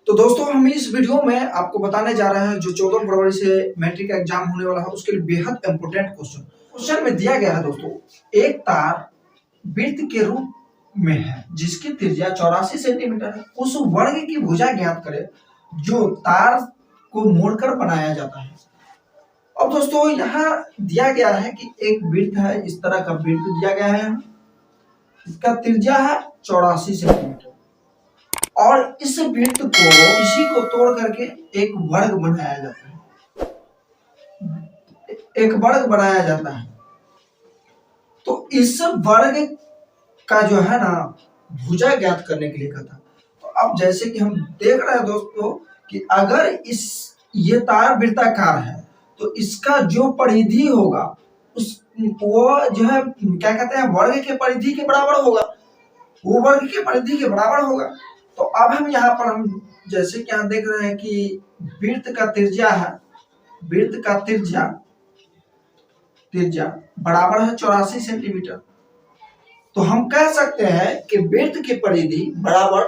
तो दोस्तों हम इस वीडियो में आपको बताने जा रहे हैं जो 14 फरवरी से मैट्रिक का एग्जाम होने वाला है उसके लिए बेहद इंपोर्टेंट क्वेश्चन में दिया गया है दोस्तों। एक तार वृत्त के रूप में है जिसकी त्रिज्या 84 सेंटीमीटर है। उस वर्ग की भुजा ज्ञात करें जो तार को मोड़कर बनाया जाता है। अब दोस्तों यहाँ दिया गया है कि एक वृत्त है, इस तरह का वृत्त दिया गया है, इसका त्रिज्या है 84 सेंटीमीटर और इस वृत्त को इसी को तोड़ करके एक वर्ग बनाया जाता है, एक वर्ग बनाया जाता है। तो इस वर्ग का जो है ना भुजा ज्ञात करने के लिए कहता। तो अब जैसे कि हम देख रहे हैं दोस्तों कि अगर ये तार वृत्ताकार है तो इसका जो परिधि होगा वो जो है क्या कहते हैं वर्ग के परिधि के बराबर होगा, वो वर्ग के परिधि के बराबर होगा। तो अब हम यहाँ पर हम जैसे कि यहाँ देख रहे हैं कि वृत्त का त्रिज्या है, वृत्त का त्रिज्या बराबर है 84 सेंटीमीटर। तो हम कह सकते हैं कि वृत्त की परिधि बराबर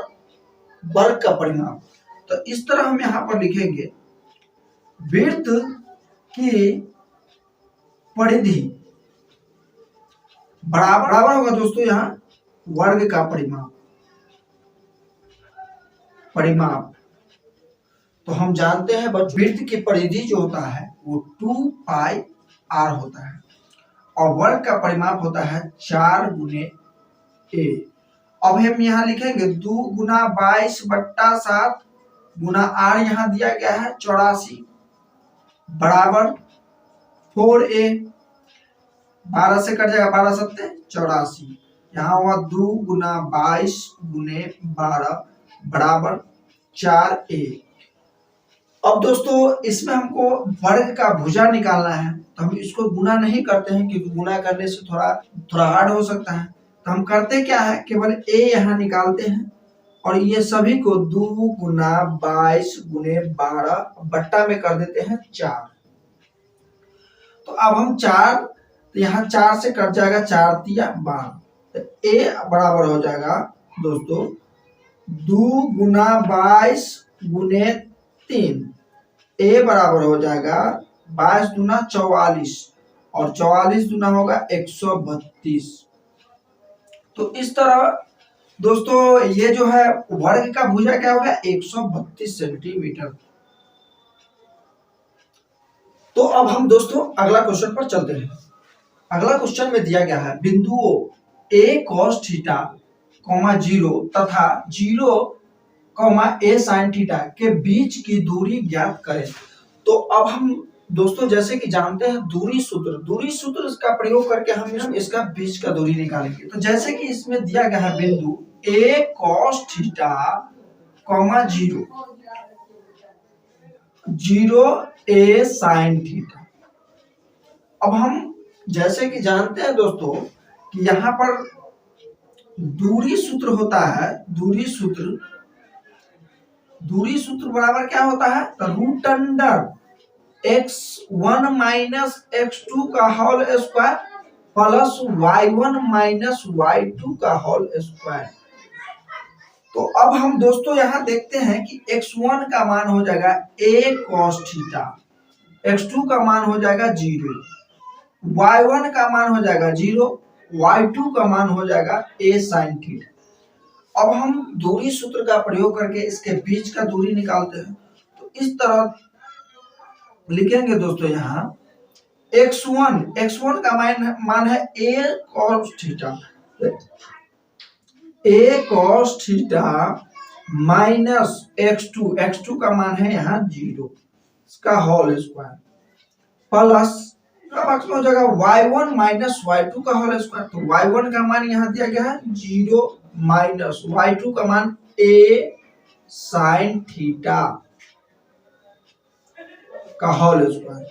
वर्ग का परिमाप। तो इस तरह हम यहाँ पर लिखेंगे वृत्त की परिधि बराबर होगा दोस्तों यहाँ वर्ग का परिमाप। तो हम जानते हैं वृत्त की परिधि जो होता है वो 2 पाई r होता है और वर्ग का परिमाप होता है 4 गुने a। अब हम यहाँ लिखेंगे 2 गुना 22/7 गुना r यहाँ दिया गया है 84 बराबर 4a। 12 से कट जाएगा, 12 सत्ते 84, यहाँ हुआ 2 गुना 22 गुने 12 बराबर 4a। अब दोस्तों इसमें हमको वर्ग का भुजा निकालना है तो हम इसको गुना नहीं करते हैं क्योंकि गुना करने से थोड़ा हार्ड हो सकता है। तो हम करते क्या है, केवल a यहाँ निकालते हैं और ये सभी को 2 गुना 22 गुने 12 बट्टा में कर देते हैं 4। तो अब हम 4, तो यहाँ 4 से कट जाएगा, 4 तिया 12। तो a बराबर हो जाएगा दोस्तों 2 गुना 22 गुने 3, a बराबर हो जाएगा 22 दूना 44 और 44 दूना होगा 132। तो इस तरह दोस्तों ये जो है वर्ग का भुजा क्या होगा 132 सेंटीमीटर। तो अब हम दोस्तों अगला क्वेश्चन पर चलते हैं। अगला क्वेश्चन में दिया गया है बिंदुओं a cos थीटा, 0 तथा 0, a sin थीटा के बीच की दूरी ज्ञात करें। तो अब हम दोस्तों जैसे कि जानते हैं दूरी सूत्र का प्रयोग करके हम इसका बीच का दूरी निकालेंगे। तो जैसे कि इसमें दिया गया है बिंदु a cos theta, 0 a sin theta. अब हम जैसे कि जानते हैं दोस्तों कि यहाँ पर दूरी सूत्र होता है, दूरी सूत्र बराबर क्या होता है, root under x1 minus x2 का whole square plus y1 minus y2 का होल स्क्वायर। तो अब हम दोस्तों यहाँ देखते हैं कि x1 का मान हो जाएगा a cos थीटा, x2 का मान हो जाएगा 0, y1 का मान हो जाएगा 0, y2 का मान हो जाएगा a sin थीटा। अब हम दूरी सूत्र का प्रयोग करके इसके बीच का दूरी निकालते हैं। तो इस तरह लिखेंगे दोस्तों यहाँ x1 का मान है a cos theta, a cos theta minus x2 का मान है यहाँ 0 इसका होल स्क्वायर प्लस हो जाएगा y1 माइनस y2 का होल स्क्वायर। तो y1 का मान यहाँ दिया गया है 0 माइनस y2 का मान a sin थीटा का होल स्क्वायर।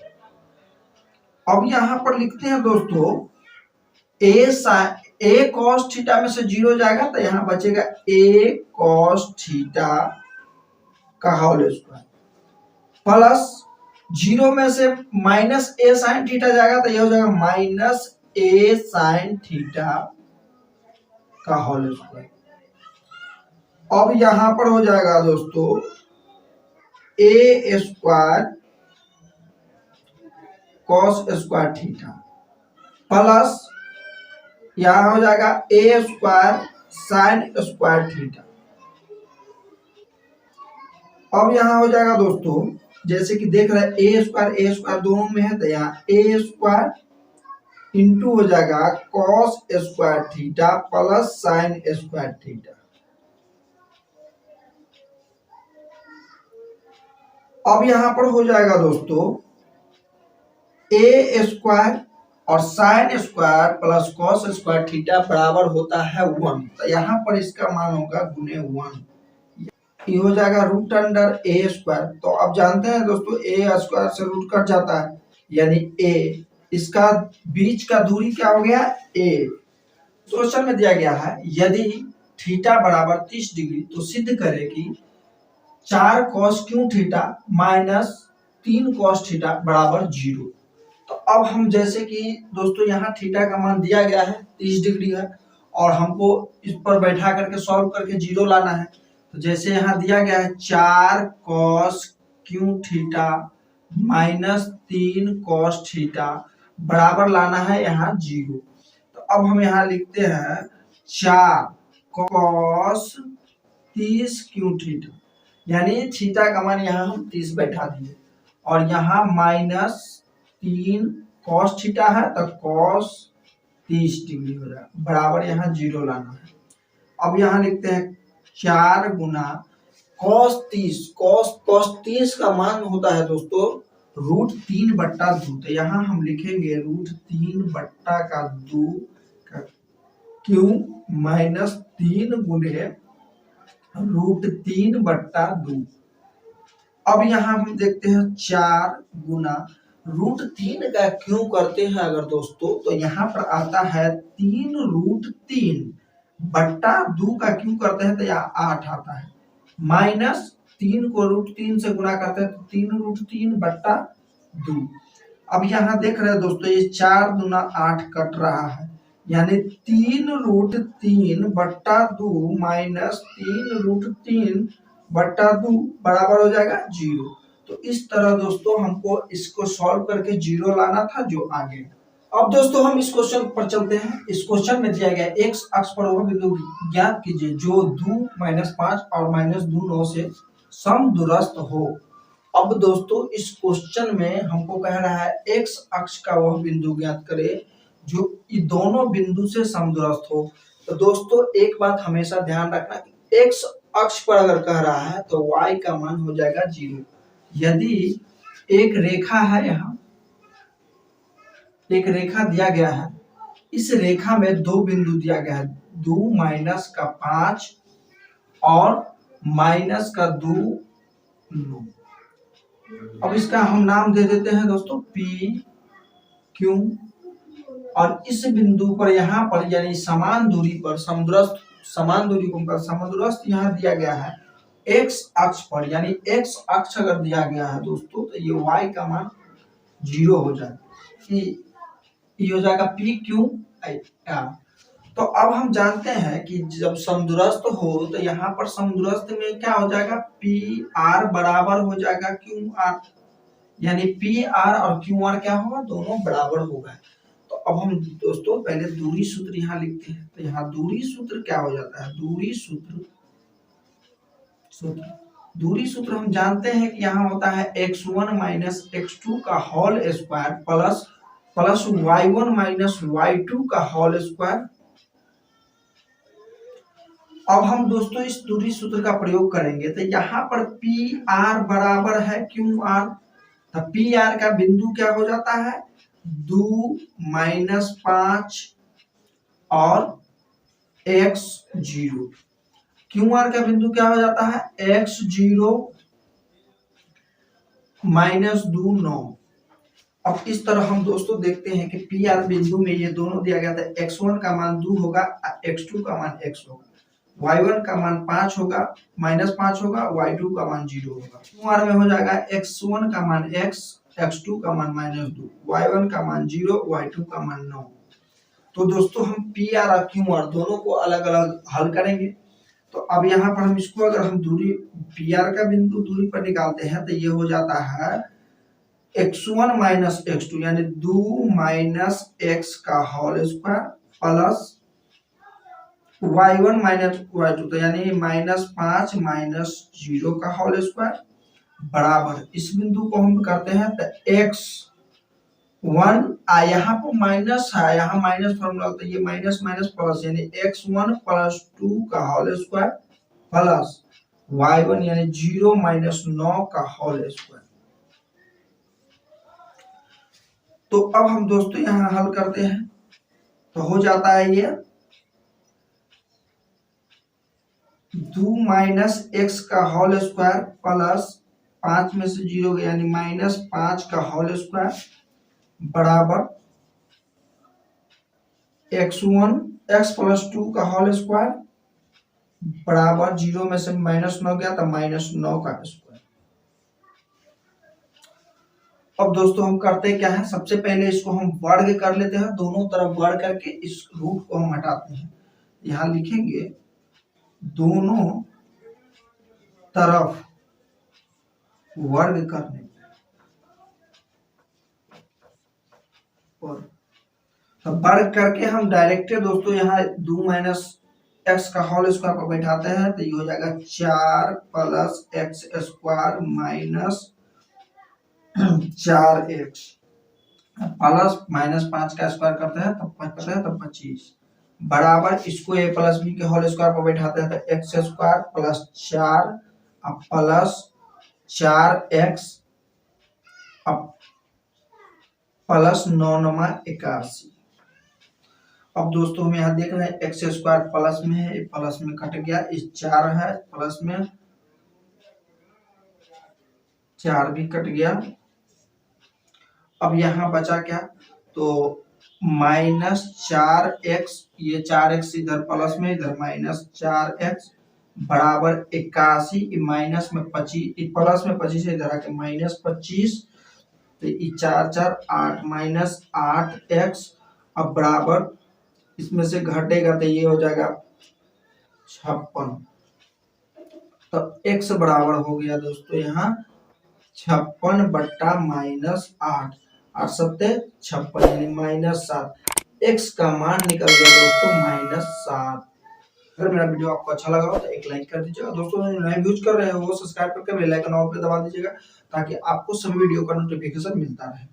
अब यहाँ पर लिखते हैं दोस्तों a cos थीटा में से 0 जाएगा तो यहाँ बचेगा a cos थीटा का होल स्क्वायर प्लस 0 में से माइनस a sin थीटा जाएगा तो यह हो जाएगा माइनस a sin थीटा का होल स्क्वायर। अब यहाँ पर हो जाएगा दोस्तों a square cos square theta plus यहां हो जाएगा a square sine square theta. अब यहां हो जाएगा दोस्तों, जैसे कि देख रहे हैं ए स्क्वायर दोनों में है, तो यहाँ ए स्क्वायर इंटू हो जाएगा cos square theta plus sign square theta. अब यहां पर हो जाएगा दोस्तों ए स्क्वायर और sine square plus cos square theta बराबर होता है 1, तो यहाँ पर इसका मान होगा गुने 1, ये हो जाएगा रूट अंडर ए स्क्वायर। तो आप जानते हैं दोस्तों ए स्क्वायर से रूट कट जाता है, यानी ए, इसका बीच का दूरी क्या हो गया ए। क्वेश्चन में दिया गया है यदि थीटा बराबर 30 डिग्री तो सिद्ध करें कि 4 cos Q theta minus 3 cos theta बराबर 0। तो अब हम जैसे कि दोस्तों यहाँ थीटा का मान दिया गया है 30 डिग्री है और हमको इस पर बैठा करके सॉल्व करके 0 लाना है। तो जैसे यहाँ दिया गया है 4 cos Q theta minus 3 cos theta बराबर लाना है यहाँ 0। तो अब हम यहाँ लिखते हैं 4 कॉस 30 क्यू थीटा, यानी थीटा का मान यहाँ हम 30 बैठा दिए और यहाँ माइनस 3 कॉस थीटा है तो कॉस 30 डिग्री हो जाएगा बराबर यहाँ 0 लाना है। अब यहाँ लिखते हैं 4 गुना कॉस 30 का मान होता है दोस्तों रूट 3/2, तो यहाँ हम लिखेंगे रूट 3/2 क्यों माइनस 3 गुने रूट 3/2। अब यहाँ हम देखते हैं 4 गुना रूट 3 का क्यों करते हैं अगर दोस्तों, तो यहाँ पर आता है 3 रूट 3/2 का क्यों करते हैं तो यहाँ 8 आता है, माइनस 3 को रूट 3 से गुना करते हैं तो 3 रूट 3/2। अब यहाँ देख रहे हैं दोस्तों ये 4 दूना 8 कट रहा है, यानी 3 रूट 3/2 माइनस 3 रूट 3/2 बराबर हो जाएगा 0। तो इस तरह दोस्तों हमको इसको सॉल्व करके 0 लाना था जो आगे। अब दोस्तों हम इस क्वेश्चन पर चलते हैं। इस क्वेश्चन में दिया गया एक्स अक्ष पर वह बिंदु ज्ञात कीजिए जो 2 -5 और -2 9 से समदूरस्थ हो। अब दोस्तों इस क्वेश्चन में हमको कह रहा है एक्स अक्ष का वह बिंदु ज्ञात करे जो इन दोनों बिंदु से समदूरस्थ हो। तो दोस्तों एक बात हमेशा ध्यान रखना कि एक्स अक्ष पर अगर कह रहा है तो y का मान हो जाएगा 0। यदि एक रेखा है, यहाँ एक रेखा दिया गया है, इस रेखा में 2 बिंदु दिया गया है 2 - 5 और -2 9। अब इसका हम नाम दे देते हैं दोस्तों P Q, और इस बिंदु पर यहाँ पर यानी समान दूरी पर समदूरस्थ, समान दूरी को समदूरस्थ यहाँ दिया गया है एक्स अक्ष पर, यानी एक्स अक्ष अगर दिया गया है दोस्तों तो ये y का मान 0 हो जाएगा, ये हो जाएगा P Q R। तो अब हम जानते हैं कि जब समदूरस्थ हो तो यहाँ पर समदूरस्थ में क्या हो जाएगा P R बराबर हो जाएगा Q R, यानी P R और Q R क्या होगा दोनों बराबर होगा। तो अब हम दोस्तों पहले दूरी सूत्र यहाँ लिखते हैं। तो यहाँ दूरी सूत्र क्या हो जाता है, दूरी सूत्र हम जानते हैं कि यहाँ होता है x1 - x2 का whole square plus y1 - y2 का होल स्क्वायर। अब हम दोस्तों इस दूरी सूत्र का प्रयोग करेंगे तो यहाँ पर पी आर बराबर है क्यू आर, तो पी आर का बिंदु क्या हो जाता है 2 - 5 और x0, क्यू आर का बिंदु क्या हो जाता है x0 - 2 9। अब इस तरह हम दोस्तों देखते हैं कि पी आर बिंदु में ये दोनों दिया गया था, x1 का मान 2 होगा, x2 का मान x होगा, y1 का मान 5 होगा -5 होगा, y2 का मान 0 होगा। क्यू आर में हो जाएगा x1 का मान x, x2 का मान -2, y1 का मान 0, y2 का मान 9। तो दोस्तों हम पी आर और क्यू आर दोनों को अलग अलग हल करेंगे। तो अब यहाँ पर हम इसको अगर हम दूरी पी आर का बिंदु दूरी पर निकालते हैं तो ये हो जाता है x1 माइनस x2 यानी 2 माइनस x का whole square plus y1 minus y2 तो यानी -5 माइनस 0 का होल स्क्वायर बराबर इस बिंदु को हम करते हैं तो x1 यहाँ पर माइनस है, यहाँ माइनस फॉर्मूला तो ये माइनस माइनस प्लस यानी x1 प्लस 2 का होल स्क्वायर प्लस y1 यानी 0 माइनस 9 का होल स्क्वायर। तो अब हम दोस्तों यहाँ हल करते हैं तो हो जाता है ये 2 माइनस x का होल स्क्वायर प्लस 5 में से 0 गया यानी -5 का होल स्क्वायर बराबर x1 x प्लस 2 का होल स्क्वायर बराबर 0 में से -9 गया तो -9 का स्क्वायर। अब दोस्तों हम करते क्या है, सबसे पहले इसको हम वर्ग कर लेते हैं, दोनों तरफ वर्ग करके इस रूट को हम हटाते हैं। यहाँ लिखेंगे दोनों तरफ वर्ग करने पर तो वर्ग करके हम डायरेक्ट दोस्तों यहाँ 2 माइनस एक्स का होल स्क्वायर पर बैठाते हैं तो ये हो जाएगा 4 plus x square minus 4x plus -5 का स्क्वायर करते हैं तब 25 बराबर इसको a प्लस बी के होल स्क्वायर पर बैठाते हैं तो x square plus 4 plus 4x plus 9 81। अब दोस्तों हम यहाँ देख रहे हैं एक्स स्क्वायर प्लस में है, प्लस में कट गया, इस 4 है प्लस में 4 भी कट गया। अब यहाँ बचा क्या तो -4x ये 4x इधर प्लस में इधर -4x बराबर 81 माइनस में 25 प्लस में 25 इधर आके -25 तो ये 4 4 8 -8x अब बराबर इसमें से घटेगा तो ये हो जाएगा 56 तो x बराबर हो गया दोस्तों यहाँ 56 बट्टा -8 8 सत्ते 56 यानी -7 x का मान निकल गया दोस्तों -7। अगर मेरा वीडियो आपको अच्छा लगा हो तो एक लाइक कर दीजिएगा दोस्तों, नए यूज कर रहे हो वो सब्सक्राइब करके बेल आइकन ऑल पे दबा दीजिएगा ताकि आपको सभी वीडियो का नोटिफिकेशन मिलता रहे।